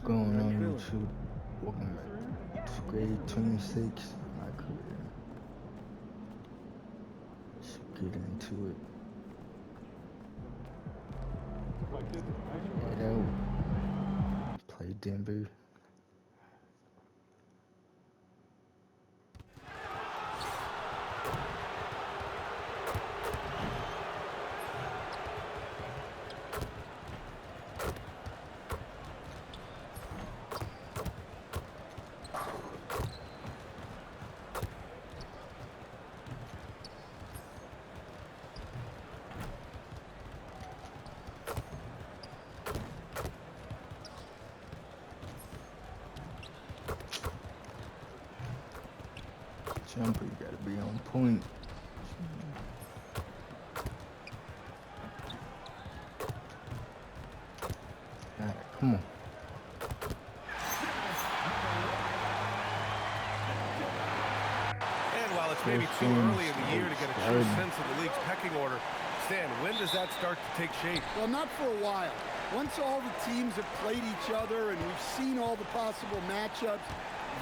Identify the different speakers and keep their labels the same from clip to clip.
Speaker 1: going on YouTube? Welcome back to grade 26 of my career. Let's get into it. Head out. Play Denver. Jumper, you gotta be on point. Alright, come on.
Speaker 2: And while it's maybe too early in the year to get a true sense of the league's pecking order, Stan, when does that start to take shape?
Speaker 3: Well, not for a while. Once all the teams have played each other and we've seen all the possible matchups,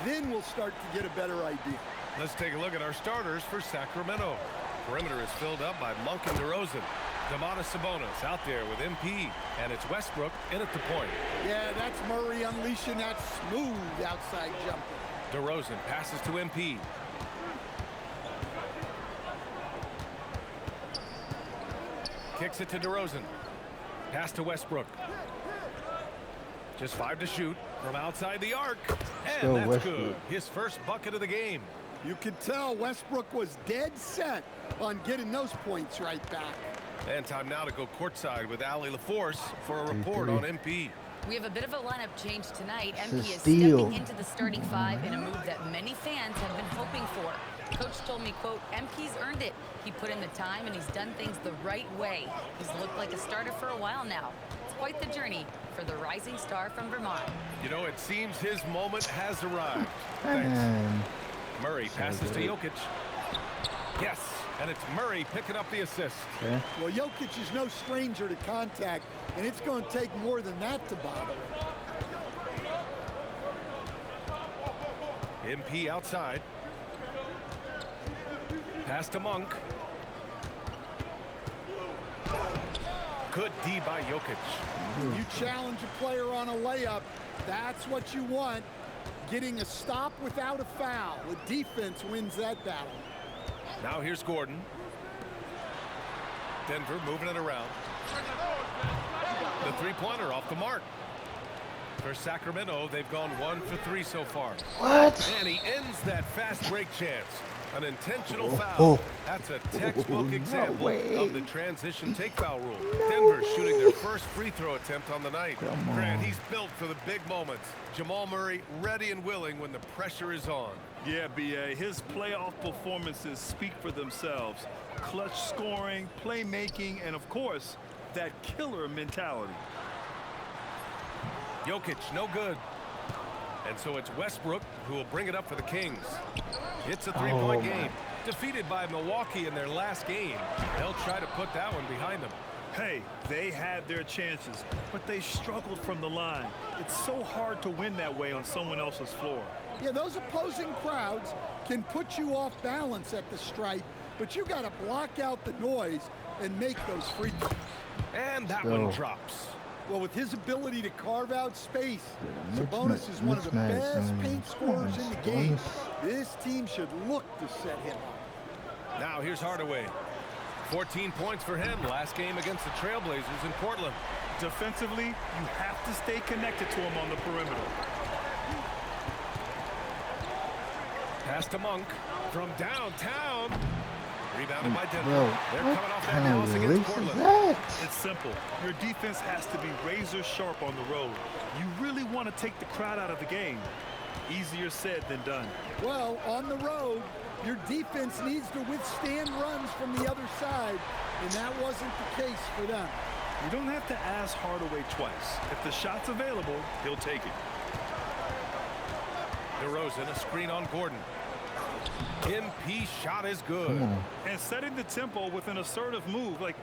Speaker 3: then we'll start to get a better idea.
Speaker 2: Let's take a look at our starters for Sacramento. Perimeter is filled up by Monk and DeRozan. Domantas Sabonis out there with MP, and it's Westbrook in at the point.
Speaker 3: Yeah, that's Murray unleashing that smooth outside jumper.
Speaker 2: DeRozan passes to MP. Kicks it to DeRozan. Pass to Westbrook. Just 5 to shoot from outside the arc. And that's
Speaker 1: Westbrook.
Speaker 2: good. His first bucket of the game.
Speaker 3: You could tell Westbrook was dead set on getting those points right back.
Speaker 2: And time now to go courtside with Allie LaForce for a report on MP.
Speaker 4: We have a bit of a lineup change tonight.
Speaker 1: It's
Speaker 4: MP
Speaker 1: a
Speaker 4: is
Speaker 1: steal.
Speaker 4: stepping into the starting five in a move that many fans have been hoping for. Coach told me, quote, MP's earned it. He put in the time and he's done things the right way. He's looked like a starter for a while now. It's quite the journey for the rising star from Vermont.
Speaker 2: You know, it seems his moment has arrived. Thanks.
Speaker 1: And
Speaker 2: Murray passes to Jokic. Yes, and it's Murray picking up the assist.
Speaker 1: okay.
Speaker 3: Well, Jokic is no stranger to contact, and it's going to take more than that to bother him.
Speaker 2: MP outside. Pass to Monk. Good D by Jokic.
Speaker 3: You challenge a player on a layup, that's what you want. Getting a stop without a foul. The defense wins that battle.
Speaker 2: Now here's Gordon. Denver moving it around. The three-pointer off the mark. For Sacramento, they've gone 1 for 3 so far.
Speaker 1: What?
Speaker 2: And he ends that fast break chance. An intentional
Speaker 1: Oh,
Speaker 2: foul.
Speaker 1: oh.
Speaker 2: That's a textbook
Speaker 1: No
Speaker 2: example
Speaker 1: way.
Speaker 2: of the transition take foul rule. Denver shooting their first free throw attempt on the night.
Speaker 1: Come
Speaker 2: Grant,
Speaker 1: on.
Speaker 2: he's built for the big moments. Jamal Murray ready and willing when the pressure is on.
Speaker 5: Yeah, B.A. His playoff performances speak for themselves. Clutch scoring, playmaking, and of course, that killer mentality.
Speaker 2: Jokic, no good. And so it's Westbrook who will bring it up for the Kings. It's a three-point
Speaker 1: Oh,
Speaker 2: game. Defeated by Milwaukee in their last game. They'll try to put that one behind them.
Speaker 5: Hey, they had their chances, but they struggled from the line. It's so hard to win that way on someone else's floor.
Speaker 3: Yeah, those opposing crowds can put you off balance at the stripe, but you got to block out the noise and make those free throws.
Speaker 2: And that
Speaker 1: Go.
Speaker 2: one drops.
Speaker 3: Well, with his ability to carve out space,
Speaker 1: Yeah,
Speaker 3: Sabonis is one of the
Speaker 1: mismatch,
Speaker 3: best
Speaker 1: man.
Speaker 3: paint scorers in the
Speaker 1: Sabonis.
Speaker 3: game. This team should look to set him up.
Speaker 2: Now here's Hardaway. 14 points for him last game against the Trailblazers in Portland.
Speaker 5: Defensively, you have to stay connected to him on the perimeter.
Speaker 2: Pass to Monk from downtown. Rebounded by Denver.
Speaker 1: Bro,
Speaker 2: They're
Speaker 1: what
Speaker 2: coming off
Speaker 1: kind
Speaker 2: that
Speaker 1: of
Speaker 2: loss
Speaker 1: release
Speaker 2: against
Speaker 1: is
Speaker 2: Portland.
Speaker 1: that?
Speaker 5: It's simple. Your defense has to be razor sharp on the road. You really want to take the crowd out of the game. Easier said than done.
Speaker 3: Well, on the road, your defense needs to withstand runs from the other side, and that wasn't the case for them.
Speaker 5: You don't have to ask Hardaway twice. If the shot's available, he'll take it.
Speaker 2: DeRozan, a screen on Gordon. MP shot is good.
Speaker 1: Come on.
Speaker 5: And setting the tempo with an assertive move. Like,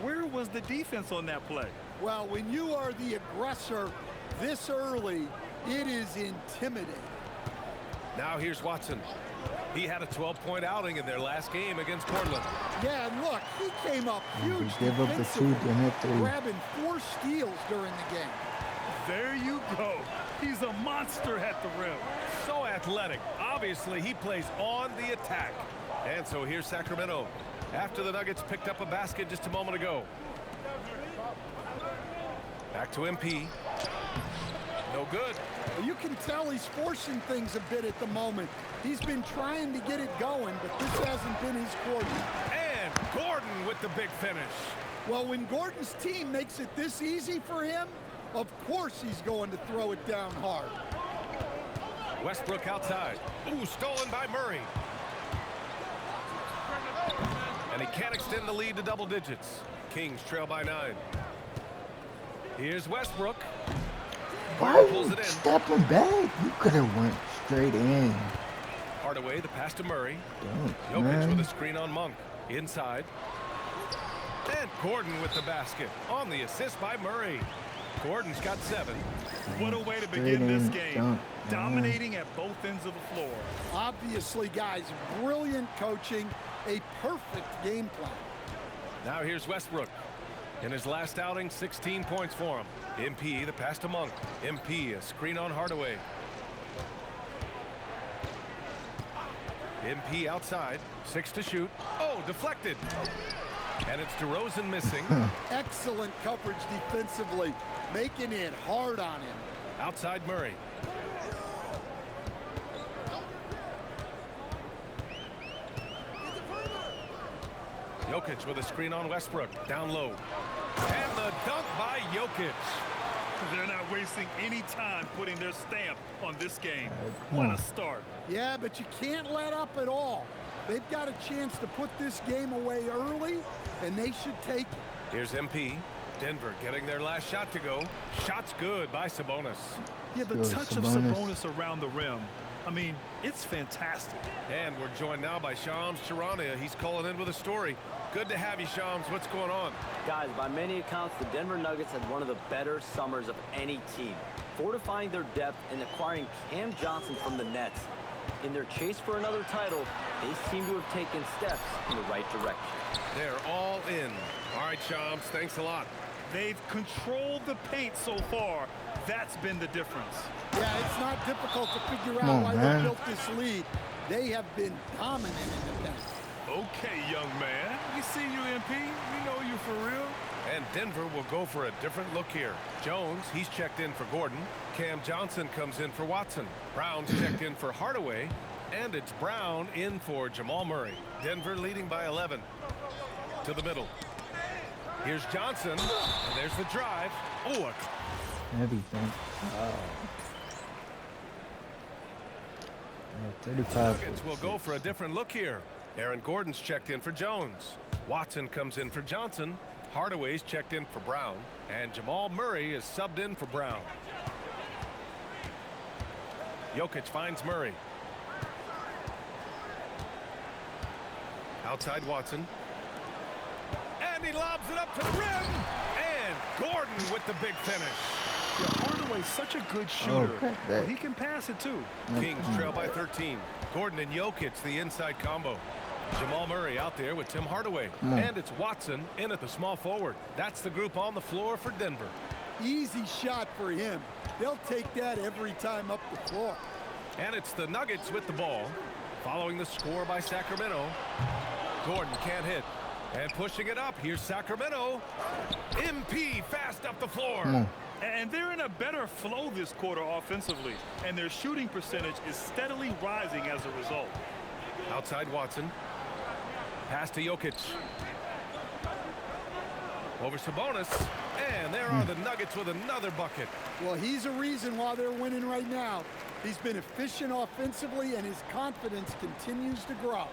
Speaker 5: where was the defense on that play?
Speaker 3: Well, when you are the aggressor, This early, it is intimidating.
Speaker 2: Now here's Watson. He had a 12-point outing in their last game against Portland.
Speaker 3: Yeah, and look, he came up huge
Speaker 1: They gave up the 2,
Speaker 3: defensively,
Speaker 1: then hit 3.
Speaker 3: grabbing 4 steals during the game.
Speaker 5: There you go. He's a monster at the rim.
Speaker 2: So athletic. Obviously, he plays on the attack. And so here's Sacramento after the Nuggets picked up a basket just a moment ago. Back to MP. No good.
Speaker 3: Well, you can tell he's forcing things a bit at the moment. He's been trying to get it going, but this hasn't been his quarter.
Speaker 2: And Gordon with the big finish.
Speaker 3: Well, when Gordon's team makes it this easy for him, of course he's going to throw it down hard.
Speaker 2: Westbrook outside. Ooh, stolen by Murray. And he can't extend the lead to double digits. Kings trail by 9. Here's Westbrook.
Speaker 1: Why
Speaker 2: Gordon
Speaker 1: are
Speaker 2: pulls
Speaker 1: you
Speaker 2: it in.
Speaker 1: stepping back? You could have went straight in.
Speaker 2: Hardaway, the pass to Murray.
Speaker 1: Dang,
Speaker 2: Jokic
Speaker 1: man.
Speaker 2: with a screen on Monk. Inside. And Gordon with the basket. On the assist by Murray. Gordon's got 7.
Speaker 5: What a way to
Speaker 1: Straight
Speaker 5: begin this
Speaker 1: in,
Speaker 5: game.
Speaker 1: dunk.
Speaker 5: Dominating at both ends of the floor.
Speaker 3: Obviously, guys, brilliant coaching, a perfect game plan.
Speaker 2: Now here's Westbrook. In his last outing, 16 points for him. MP, the pass to Monk. MP, a screen on Hardaway. MP outside. 6 to shoot. Oh, deflected. And it's DeRozan missing.
Speaker 3: Excellent coverage defensively, making it hard on him.
Speaker 2: Outside Murray. Jokic with a screen on Westbrook. Down low. And the dunk by Jokic.
Speaker 5: They're not wasting any time putting their stamp on this game. What a start.
Speaker 3: Yeah, but you can't let up at all. They've got a chance to put this game away early, and they should take it.
Speaker 2: Here's MP. Denver getting their last shot to go. Shot's good by Sabonis.
Speaker 5: Yeah, the
Speaker 1: Good,
Speaker 5: touch of
Speaker 1: Sabonis.
Speaker 5: Sabonis around the rim. I mean, it's fantastic.
Speaker 2: And we're joined now by Shams Charania. He's calling in with a story. Good to have you, Shams. What's going on?
Speaker 6: Guys, by many accounts, the Denver Nuggets had one of the better summers of any team, fortifying their depth and acquiring Cam Johnson from the Nets. In their chase for another title, they seem to have taken steps in the right direction.
Speaker 2: They're all in. All right, Shams. Thanks a lot.
Speaker 5: They've controlled the paint so far. That's been the difference.
Speaker 3: Yeah, it's not difficult to figure
Speaker 1: Come
Speaker 3: out
Speaker 1: on,
Speaker 3: why
Speaker 1: man.
Speaker 3: they built this lead. They have been dominant in the paint.
Speaker 5: Okay, young man. We see you, MP. We know you for real.
Speaker 2: And Denver will go for a different look here. Jones, he's checked in for Gordon. Cam Johnson comes in for Watson. Brown's checked in for Hardaway. And it's Brown in for Jamal Murray. Denver leading by 11. To the middle. Here's Johnson. And there's the drive. Oh,
Speaker 1: Everything. 35.
Speaker 2: Nuggets will go for a different look here. Aaron Gordon's checked in for Jones. Watson comes in for Johnson. Hardaway's checked in for Brown. And Jamal Murray is subbed in for Brown. Jokic finds Murray. Outside Watson. And he lobs it up to the rim. And Gordon with the big finish.
Speaker 5: Yeah, Hardaway's such a good shooter.
Speaker 1: Okay.
Speaker 5: But he can pass it too.
Speaker 2: Kings trail by 13. Gordon and Jokic, the inside combo. Jamal Murray out there with Tim Hardaway. And it's Watson in at the small forward. That's the group on the floor for Denver.
Speaker 3: Easy shot for him. They'll take that every time up the floor.
Speaker 2: And it's the Nuggets with the ball. Following the score by Sacramento. Gordon can't hit. And pushing it up, here's Sacramento. MP fast up the floor.
Speaker 5: And they're in a better flow this quarter offensively. And their shooting percentage is steadily rising as a result.
Speaker 2: Outside Watson. Pass to Jokic. Over Sabonis. And there are the Nuggets with another bucket.
Speaker 3: Well, he's a reason why they're winning right now. He's been efficient offensively, and his confidence continues to grow.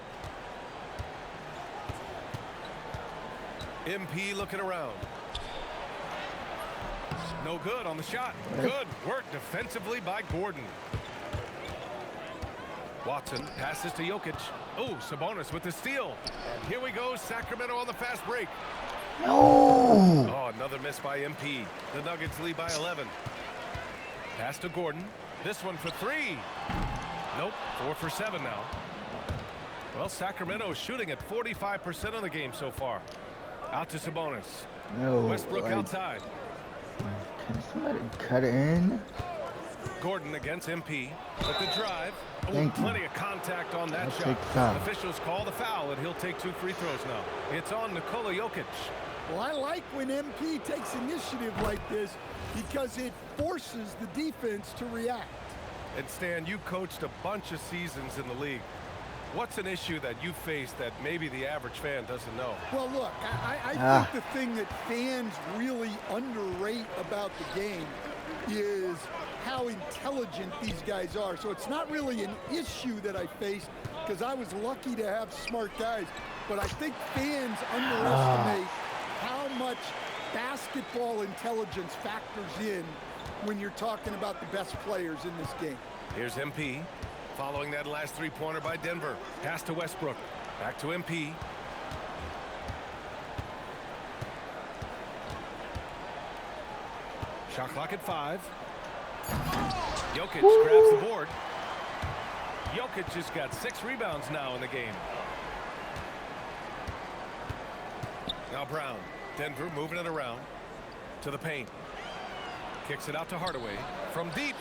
Speaker 2: MP looking around. No good on the shot. Good work defensively by Gordon. Watson passes to Jokic. Oh, Sabonis with the steal. And here we go, Sacramento on the fast break.
Speaker 1: No.
Speaker 2: Oh, another miss by MP. The Nuggets lead by 11. Pass to Gordon. This one for three. Nope, 4 for 7 now. Well, Sacramento is shooting at 45% of the game so far. Out to Sabonis.
Speaker 1: No,
Speaker 2: Westbrook
Speaker 1: like,
Speaker 2: outside.
Speaker 1: can somebody cut it in?
Speaker 2: Gordon against MP. But the drive. Oh,
Speaker 1: Thank you.
Speaker 2: plenty of contact on that
Speaker 1: I'll
Speaker 2: shot.
Speaker 1: take foul.
Speaker 2: Officials call the foul, and he'll take 2 free throws now. It's on Nikola Jokic.
Speaker 3: Well, I like when MP takes initiative like this because it forces the defense to react.
Speaker 2: And Stan, you coached a bunch of seasons in the league. What's an issue that you face that maybe the average fan doesn't know?
Speaker 3: Well, look, I think the thing that fans really underrate about the game is how intelligent these guys are. So it's not really an issue that I faced because I was lucky to have smart guys. But I think fans underestimate how much basketball intelligence factors in when you're talking about the best players in this game.
Speaker 2: Here's MP. Following that last three-pointer by Denver. Pass to Westbrook. Back to MP. Shot clock at 5. Jokic grabs the board. Jokic has got 6 rebounds now in the game. Now Brown. Denver moving it around to the paint. Kicks it out to Hardaway from deep.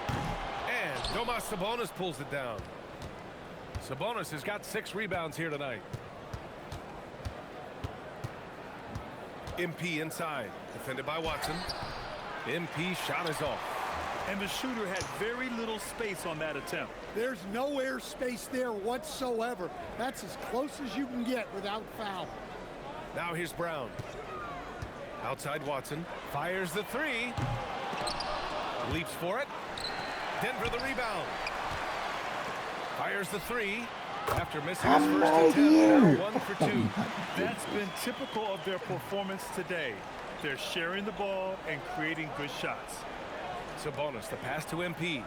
Speaker 2: And Domas Sabonis pulls it down. Sabonis has got 6 rebounds here tonight. MP inside. Defended by Watson. MP shot is off.
Speaker 5: And the shooter had very little space on that attempt.
Speaker 3: There's no air space there whatsoever. That's as close as you can get without foul.
Speaker 2: Now here's Brown. Outside Watson. Fires the 3. Leaps for it. Denver the rebound. Fires the 3 after missing his first attempt. 1 for 2.
Speaker 5: That's been typical of their performance today. They're sharing the ball and creating good shots.
Speaker 2: Sabonis, the pass to MP.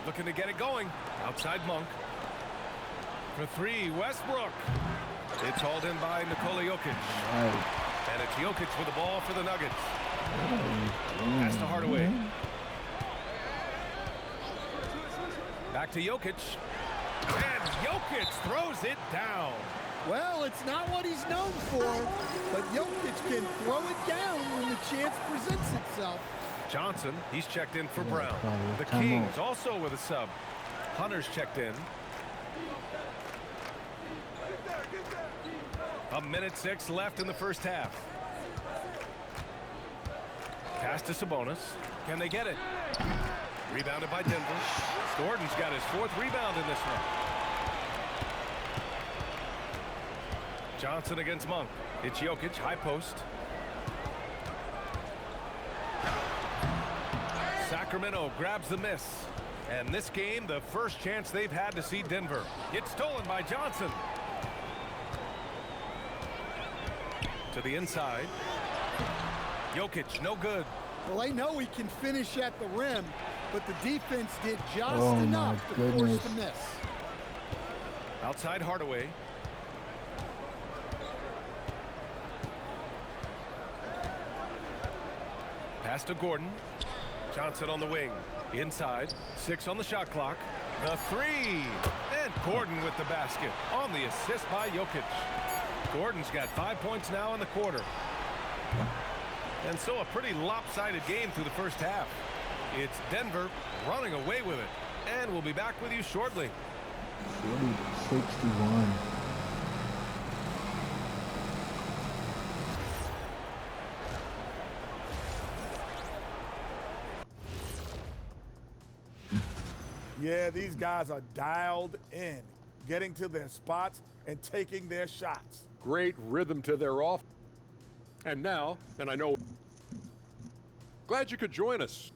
Speaker 2: Looking to get it going. Outside Monk. For 3, Westbrook. It's hauled in by Nikola Jokic.
Speaker 1: Right.
Speaker 2: And it's Jokic with the ball for the Nuggets. Pass to Hardaway. Back to Jokic. And Jokic throws it down.
Speaker 3: Well, it's not what he's known for, but Jokic can throw it down when the chance presents itself.
Speaker 2: Johnson, he's checked in for Brown.
Speaker 1: probably.
Speaker 2: The
Speaker 1: Time
Speaker 2: Kings
Speaker 1: out.
Speaker 2: also with a sub. Hunter's checked in. 1:06 left in the first half. Pass to Sabonis. Can they get it? Rebounded by Denver. Gordon's got his 4th rebound in this one. Johnson against Monk. It's Jokic, high post. Sacramento grabs the miss. And this game, the first chance they've had to see Denver. It's stolen by Johnson. To the inside. Jokic, no good.
Speaker 3: Well, they know he can finish at the rim, but the defense did just
Speaker 1: Oh, my
Speaker 3: enough to
Speaker 1: goodness.
Speaker 3: force the miss.
Speaker 2: Outside Hardaway. Pass to Gordon. Johnson on the wing. Inside. 6 on the shot clock. The 3. And Gordon with the basket on the assist by Jokic. Gordon's got 5 points now in the quarter. And so a pretty lopsided game through the first half. It's Denver running away with it. And we'll be back with you shortly.
Speaker 1: 40-61.
Speaker 7: Yeah, these guys are dialed in, getting to their spots and taking their shots.
Speaker 8: Great rhythm to their off. And now, and I know, glad you could join us.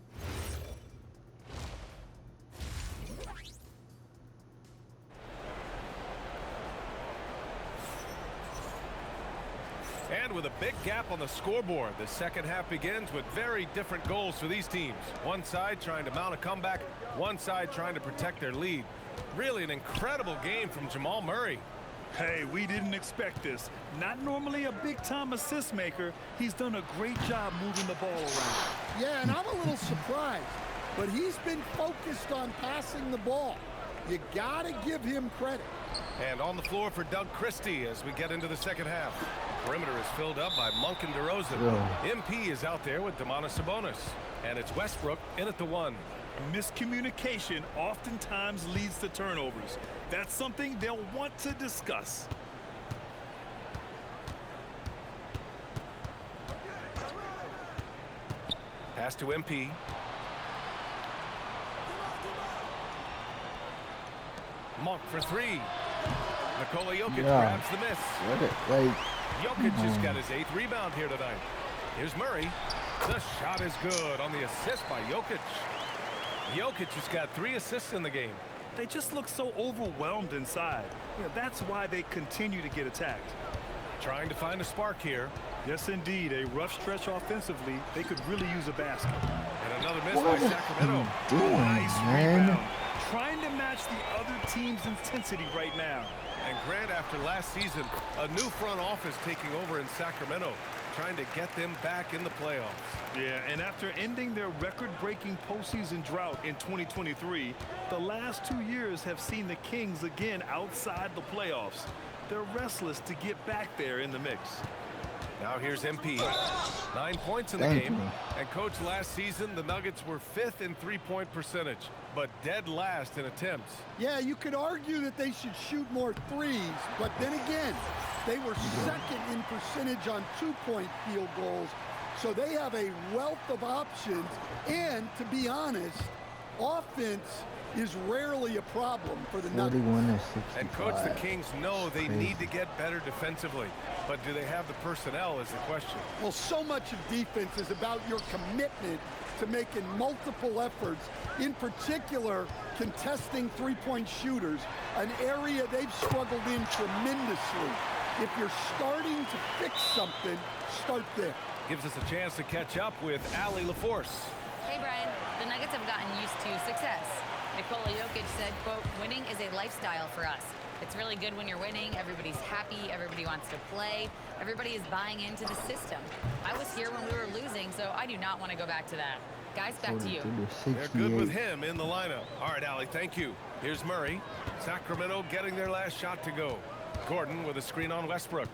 Speaker 2: And with a big gap on the scoreboard, the second half begins with very different goals for these teams. One side trying to mount a comeback, one side trying to protect their lead. Really an incredible game from Jamal Murray.
Speaker 5: Hey, we didn't expect this. Not normally a big-time assist maker. He's done a great job moving the ball around.
Speaker 3: Yeah, and I'm a little surprised, but he's been focused on passing the ball. You got to give him credit.
Speaker 2: And on the floor for Doug Christie as we get into the second half. Perimeter is filled up by Monk and DeRozan.
Speaker 1: Yeah.
Speaker 2: MP is out there with Domantas Sabonis. And it's Westbrook in at the 1.
Speaker 5: Miscommunication oftentimes leads to turnovers. That's something they'll want to discuss.
Speaker 2: Pass to MP. Monk for 3. Nikola Jokic grabs the miss.
Speaker 1: What it, like,
Speaker 2: Jokic has got his 8th rebound here tonight. Here's Murray. The shot is good on the assist by Jokic. Jokic has got 3 assists in the game.
Speaker 5: They just look so overwhelmed inside. That's why they continue to get attacked.
Speaker 2: Trying to find a spark here.
Speaker 5: Yes, indeed. A rough stretch offensively. They could really use a basket.
Speaker 2: And another miss
Speaker 1: what
Speaker 2: by
Speaker 1: are
Speaker 2: Sacramento.
Speaker 1: you doing,
Speaker 5: Nice
Speaker 1: man?
Speaker 5: rebound. Trying to match the other team's intensity right now.
Speaker 2: And Grant, after last season, a new front office taking over in Sacramento, trying to get them back in the playoffs.
Speaker 5: Yeah, and after ending their record-breaking postseason drought in 2023, the last 2 years have seen the Kings again outside the playoffs. They're restless to get back there in the mix.
Speaker 2: Now here's MP. 9 points in the
Speaker 1: Thank
Speaker 2: game.
Speaker 1: you.
Speaker 2: And coach, last season, the Nuggets were 5th in three-point percentage, but dead last in attempts.
Speaker 3: Yeah, you could argue that they should shoot more threes, but then again, they were second in percentage on 2-point field goals, so they have a wealth of options, and to be honest, offense is rarely a problem for the Nuggets.
Speaker 1: 41 to 65.
Speaker 2: And coach, the Kings know they need to get better defensively, but do they have the personnel is the question.
Speaker 3: Well, so much of defense is about your commitment to making multiple efforts, in particular contesting three-point shooters, an area they've struggled in tremendously. If you're starting to fix something, start there.
Speaker 2: Gives us a chance to catch up with Allie LaForce.
Speaker 4: Hey, Brian. The Nuggets have gotten used to success. Nikola Jokic said, quote, winning is a lifestyle for us. It's really good when you're winning. Everybody's happy. Everybody wants to play. Everybody is buying into the system. I was here when we were losing, so I do not want to go back to that. Guys, back to you.
Speaker 1: 42 to
Speaker 2: They're good with
Speaker 1: 68.
Speaker 2: him in the lineup. All right, Allie, thank you. Here's Murray. Sacramento getting their last shot to go. Gordon with a screen on Westbrook.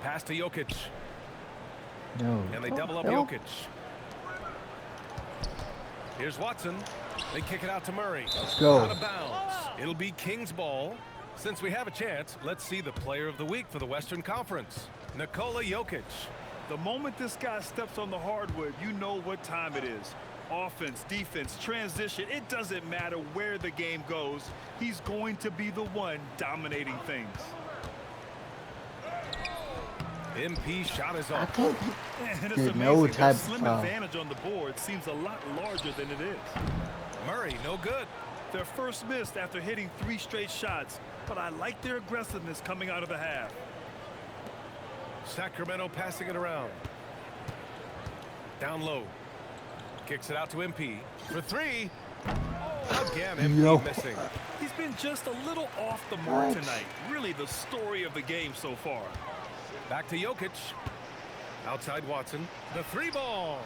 Speaker 2: Pass to Jokic.
Speaker 1: No.
Speaker 2: And they double up
Speaker 1: no.
Speaker 2: Jokic. Here's Watson. They kick it out to Murray.
Speaker 1: Let's go.
Speaker 2: Out of bounds. It'll be Kings ball. Since we have a chance, let's see the player of the week for the Western Conference. Nikola Jokic.
Speaker 5: The moment this guy steps on the hardwood, you know what time it is. Offense, defense, transition, it doesn't matter where the game goes. He's going to be the one dominating things.
Speaker 2: MP shot is
Speaker 1: I
Speaker 2: off.
Speaker 1: can't
Speaker 5: And it's
Speaker 1: get
Speaker 5: amazing.
Speaker 1: no
Speaker 5: Their
Speaker 1: type
Speaker 5: slim
Speaker 1: of
Speaker 5: advantage on the board seems a lot larger than it is.
Speaker 2: Murray, no good.
Speaker 5: Their first missed after hitting 3 straight shots, but I like their aggressiveness coming out of the half.
Speaker 2: Sacramento passing it around. Down low. Kicks it out to MP for 3. Again, MP
Speaker 1: Yo.
Speaker 2: missing.
Speaker 5: He's been just a little off the mark tonight. Really the story of the game so far.
Speaker 2: Back to Jokic. Outside Watson. The 3 ball.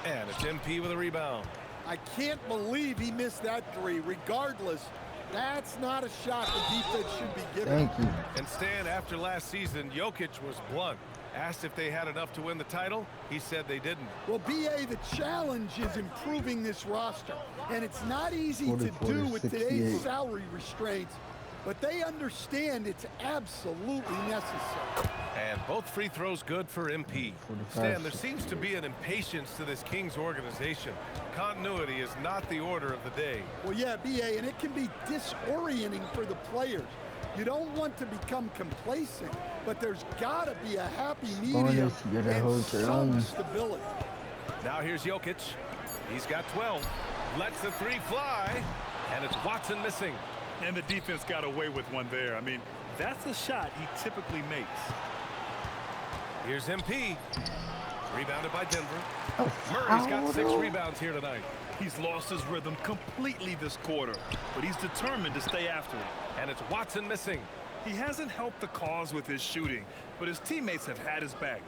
Speaker 2: And it's MP with a rebound.
Speaker 3: I can't believe he missed that 3. Regardless, that's not a shot the defense should be giving.
Speaker 1: Thank you.
Speaker 2: And Stan, after last season, Jokic was blunt. Asked if they had enough to win the title. He said they didn't.
Speaker 3: Well, BA, the challenge is improving this roster. And it's not easy to
Speaker 1: 44
Speaker 3: do
Speaker 1: to
Speaker 3: with
Speaker 1: 68.
Speaker 3: today's salary restraints. But they understand it's absolutely necessary.
Speaker 2: And both free throws good for MP.
Speaker 1: 45,
Speaker 2: Stan, there seems to be an impatience to this Kings organization. Continuity is not the order of the day.
Speaker 3: Well, yeah, BA, and it can be disorienting for the players. You don't want to become complacent, but there's got to be a happy medium
Speaker 1: Bonus, you gotta
Speaker 3: and
Speaker 1: hold your
Speaker 3: some
Speaker 1: own.
Speaker 3: stability.
Speaker 2: Now here's Jokic. He's got 12. Lets the 3 fly. And it's Watson missing.
Speaker 5: And the defense got away with one there. I mean, that's a shot he typically makes.
Speaker 2: Here's MP. Rebounded by Denver.
Speaker 1: Oh,
Speaker 2: Murray's got 6
Speaker 1: foul.
Speaker 2: rebounds here tonight.
Speaker 5: He's lost his rhythm completely this quarter, but he's determined to stay after it.
Speaker 2: And it's Watson missing.
Speaker 5: He hasn't helped the cause with his shooting, but his teammates have had his back.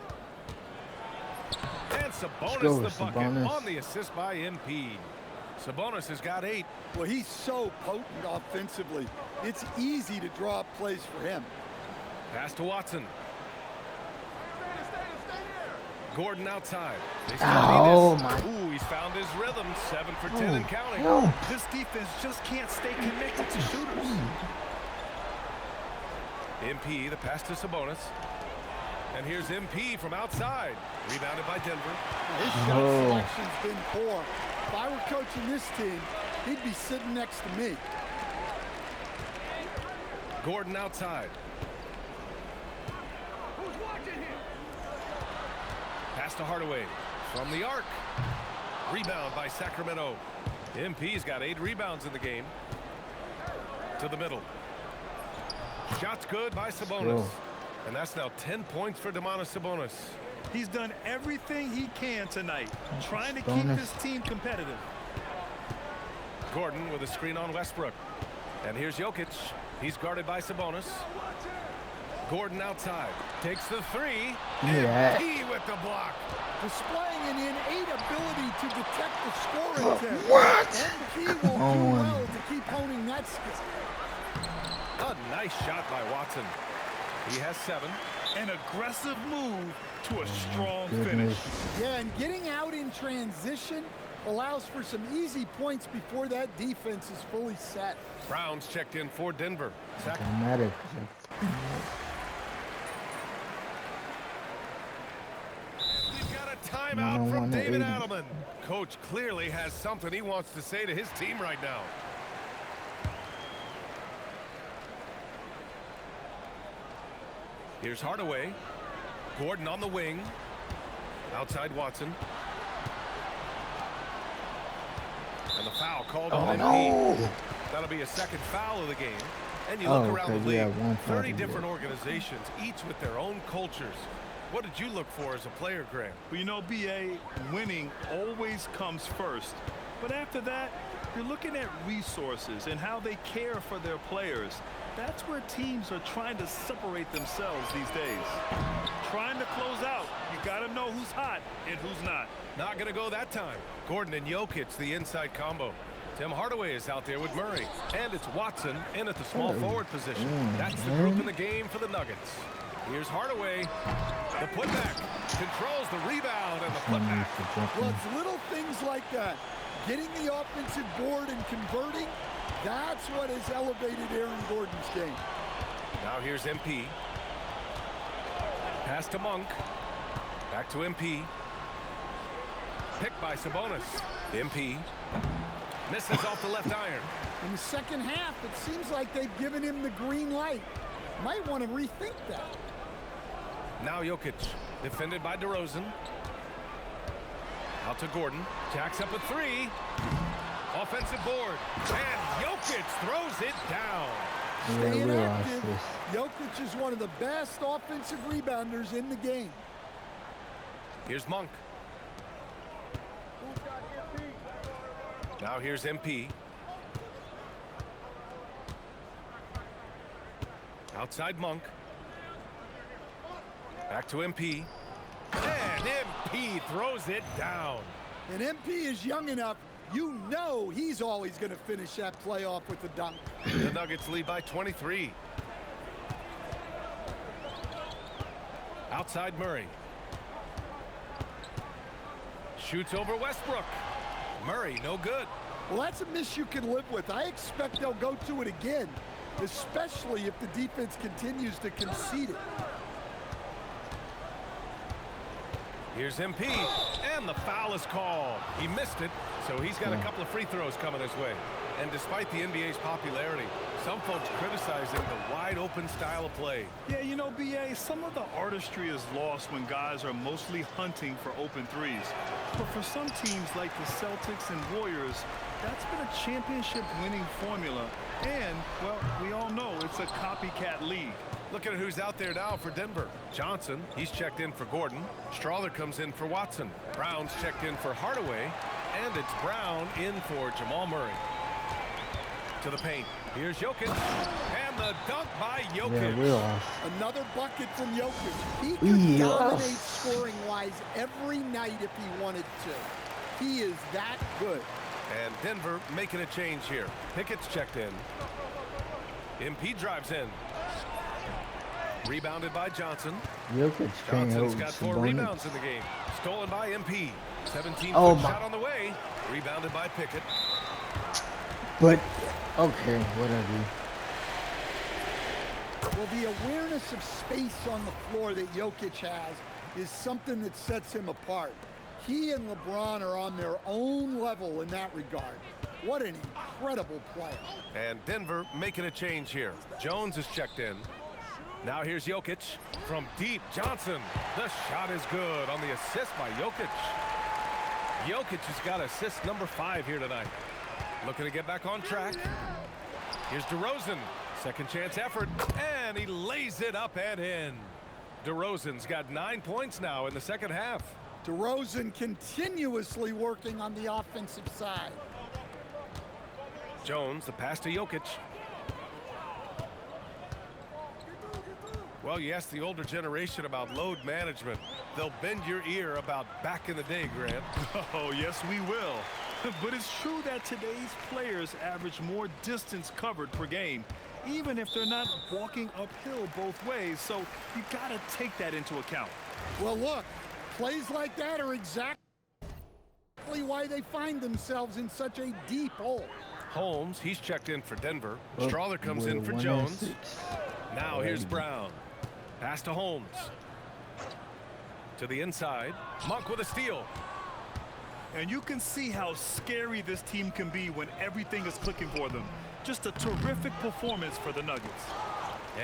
Speaker 2: And Sabonis
Speaker 1: go,
Speaker 2: the bucket
Speaker 1: Sabonis.
Speaker 2: on the assist by MP. Sabonis has got 8.
Speaker 3: Well, he's so potent offensively. It's easy to draw up plays for him.
Speaker 2: Pass to Watson. Gordon outside. They still
Speaker 1: Oh,
Speaker 2: need this.
Speaker 1: my.
Speaker 2: Ooh, he's found his rhythm. 7 for 10 and counting.
Speaker 1: No.
Speaker 5: This defense just can't stay connected to shooters.
Speaker 2: MP, the pass to Sabonis. And here's MP from outside. Rebounded by Denver.
Speaker 3: His shot selection's been poor. If I were coaching this team, he'd be sitting next to me.
Speaker 2: Gordon outside. Pass to Hardaway from the arc. Rebound by Sacramento. MP's got 8 rebounds in the game. To the middle. Shots good by Sabonis.
Speaker 1: Still.
Speaker 2: And that's now 10 points for Domantas Sabonis.
Speaker 5: He's done everything he can tonight, trying to keep
Speaker 1: Bonus.
Speaker 5: his team competitive.
Speaker 2: Gordon with a screen on Westbrook. And here's Jokic. He's guarded by Sabonis. Gordon outside. Takes the 3.
Speaker 1: Yeah.
Speaker 2: MP with the block.
Speaker 3: Displaying an innate ability to detect the score intent.
Speaker 1: What?
Speaker 3: MP will do
Speaker 1: Oh.
Speaker 3: well to keep honing that skill.
Speaker 2: A nice shot by Watson. He has 7.
Speaker 5: An aggressive move to a strong finish.
Speaker 1: Goodness.
Speaker 3: Yeah, and getting out in transition allows for some easy points before that defense is fully set.
Speaker 2: Brown's checked in for Denver.
Speaker 1: Dramatic.
Speaker 2: We've got a timeout from
Speaker 1: 101 to
Speaker 2: David
Speaker 1: 80.
Speaker 2: Adelman. Coach clearly has something he wants to say to his team right now. Here's Hardaway. Gordon on the wing. Outside Watson. And the foul called on MP.
Speaker 1: No.
Speaker 2: That'll be a second foul of the game. And you
Speaker 1: Oh,
Speaker 2: look around
Speaker 1: okay,
Speaker 2: the
Speaker 1: yeah,
Speaker 2: league,
Speaker 1: one foul
Speaker 2: 30
Speaker 1: to
Speaker 2: different
Speaker 1: do.
Speaker 2: organizations, each with their own cultures. What did you look for as a player, Graham?
Speaker 5: Well, you know, BA, winning always comes first. But after that, you're looking at resources and how they care for their players. That's where teams are trying to separate themselves these days. Trying to close out. You got to know who's hot and who's not.
Speaker 2: Not going to go that time. Gordon and Jokic, the inside combo. Tim Hardaway is out there with Murray. And it's Watson in at the small forward position. That's the group in the game for the Nuggets. Here's Hardaway. The putback. Controls the rebound and the putback.
Speaker 3: Well, it's little things like that. Getting the offensive board and converting, that's what has elevated Aaron Gordon's game.
Speaker 2: Now here's MP. Pass to Monk. Back to MP. Picked by Sabonis. MP. Misses off the left iron.
Speaker 3: In the second half, it seems like they've given him the green light. Might want to rethink that.
Speaker 2: Now Jokic. Defended by DeRozan. Out to Gordon. Jacks up a 3. Offensive board. And Jokic throws it down.
Speaker 1: Yeah,
Speaker 3: Staying
Speaker 1: we lost
Speaker 3: active.
Speaker 1: this.
Speaker 3: Jokic is one of the best offensive rebounders in the game.
Speaker 2: Here's Monk. Now here's MP. Outside Monk. Back to MP. And MP throws it down.
Speaker 3: And MP is young enough, you know he's always going to finish that playoff with a dunk.
Speaker 2: The Nuggets lead by 23. Outside Murray. Shoots over Westbrook. Murray, no good.
Speaker 3: Well, that's a miss you can live with. I expect they'll go to it again, especially if the defense continues to concede it.
Speaker 2: Here's MP, and the foul is called. He missed it, so he's got a couple of free throws coming his way. And despite the NBA's popularity, some folks criticizing the wide-open style of play.
Speaker 5: Yeah, you know, BA, some of the artistry is lost when guys are mostly hunting for open threes. But for some teams like the Celtics and Warriors, that's been a championship-winning formula. And, well, we all know it's a copycat league.
Speaker 2: Look at who's out there now for Denver. Johnson, he's checked in for Gordon. Strawther comes in for Watson. Brown's checked in for Hardaway. And it's Brown in for Jamal Murray. To the paint. Here's Jokic. And And the dunk by
Speaker 1: Yeah,
Speaker 2: Jokic.
Speaker 1: we lost.
Speaker 3: Another bucket from Jokic. He could
Speaker 1: We
Speaker 3: dominate
Speaker 1: lost.
Speaker 3: scoring-wise every night if he wanted to. He is that good.
Speaker 2: And Denver making a change here. Pickett's checked in. MP drives in. Rebounded by Johnson.
Speaker 1: Jokic can't
Speaker 2: Johnson's
Speaker 1: hold
Speaker 2: got 4
Speaker 1: Sabonis.
Speaker 2: rebounds in the game. Stolen by MP. 17-foot
Speaker 1: Oh, my.
Speaker 2: shot on the way. Rebounded by Pickett.
Speaker 1: But, okay, whatever.
Speaker 3: Well, the awareness of space on the floor that Jokic has is something that sets him apart. He and LeBron are on their own level in that regard. What an incredible player.
Speaker 2: And Denver making a change here. Jones is checked in. Now here's Jokic from deep. Johnson. The shot is good on the assist by Jokic. Jokic has got assist number 5 here tonight. Looking to get back on track. Here's DeRozan. Second chance effort. And he lays it up and in. DeRozan's got 9 points now in the second half.
Speaker 3: DeRozan continuously working on the offensive side.
Speaker 2: Jones, the pass to Jokic. Well, you ask the older generation about load management. They'll bend your ear about back in the day, Grant.
Speaker 5: Oh, yes, we will. But it's true that today's players average more distance covered per game, even if they're not walking uphill both ways. So you got to take that into account.
Speaker 3: Well, look, plays like that are exactly why they find themselves in such a deep hole.
Speaker 2: Holmes, he's checked in for Denver.
Speaker 1: Oh,
Speaker 2: Strawler comes
Speaker 1: we're
Speaker 2: in for
Speaker 1: 1-6.
Speaker 2: Jones. Now here's Brown. Pass to Holmes. To the inside. Monk with a steal.
Speaker 5: And you can see how scary this team can be when everything is clicking for them. Just a terrific performance for the Nuggets.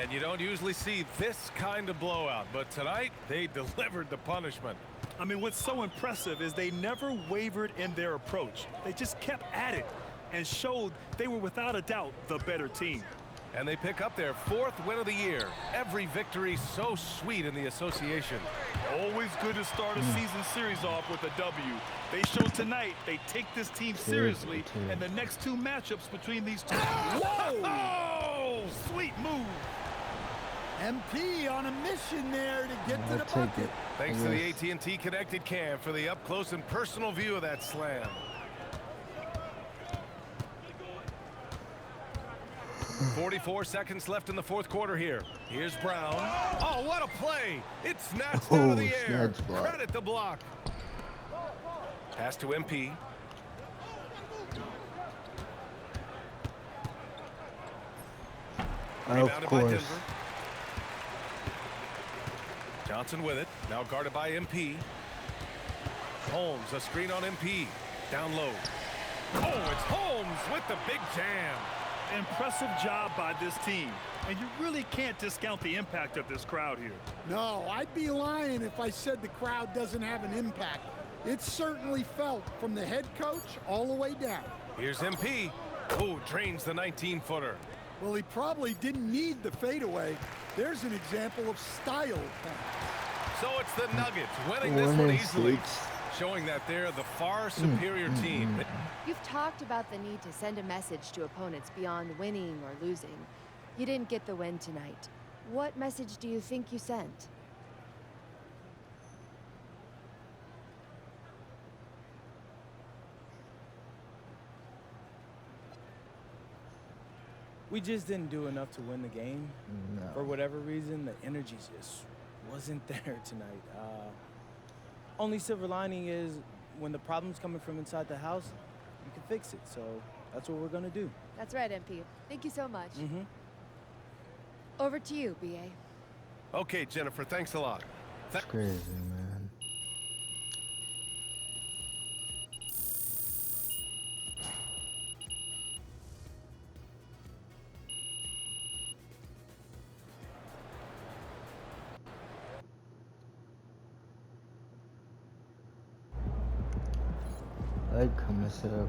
Speaker 2: And you don't usually see this kind of blowout, but tonight they delivered the punishment.
Speaker 5: I mean, what's so impressive is they never wavered in their approach. They just kept at it and showed they were without a doubt the better team.
Speaker 2: And they pick up their 4th win of the year. Every victory so sweet in the association.
Speaker 5: Always good to start a season series off with a W. They showed tonight they take this team seriously, and the next 2 matchups between these two. Whoa! Oh, sweet move.
Speaker 3: MP on a mission there to get to
Speaker 1: I'll
Speaker 3: the
Speaker 1: take
Speaker 3: bucket.
Speaker 1: it.
Speaker 2: Thanks to the AT&T Connected Cam for the up-close and personal view of that slam. 44 seconds left in the 4th quarter here. Here's Brown. Oh, what a play! It's snatched out of the air.
Speaker 1: snatch block.
Speaker 2: Credit the block. Pass to MP.
Speaker 1: Of
Speaker 2: Rebounded by
Speaker 1: course.
Speaker 2: Denver. Johnson with it. Now guarded by MP. Holmes, a screen on MP. Down low. Oh, it's Holmes with the big jam.
Speaker 5: Impressive job by this team. And you really can't discount the impact of this crowd here.
Speaker 3: No, I'd be lying if I said the crowd doesn't have an impact. It's certainly felt from the head coach all the way down.
Speaker 2: Here's MP. Oh, drains the 19-footer.
Speaker 3: Well, he probably didn't need the fadeaway. There's an example of style.
Speaker 2: So it's the Nuggets winning this one easily,
Speaker 1: 1-6.
Speaker 2: showing that they're the far superior team.
Speaker 9: You've talked about the need to send a message to opponents beyond winning or losing. You didn't get the win tonight. What message do you think you sent?
Speaker 10: We just didn't do enough to win the game.
Speaker 1: No.
Speaker 10: For whatever reason, the energy just wasn't there tonight. Only silver lining is when the problem's coming from inside the house, you can fix it. So that's what we're going to do.
Speaker 9: That's right, MP. Thank you so much.
Speaker 10: Mm-hmm.
Speaker 9: Over to you, B.A.
Speaker 2: Okay, Jennifer, thanks a lot.
Speaker 1: It's crazy, man. I come set up.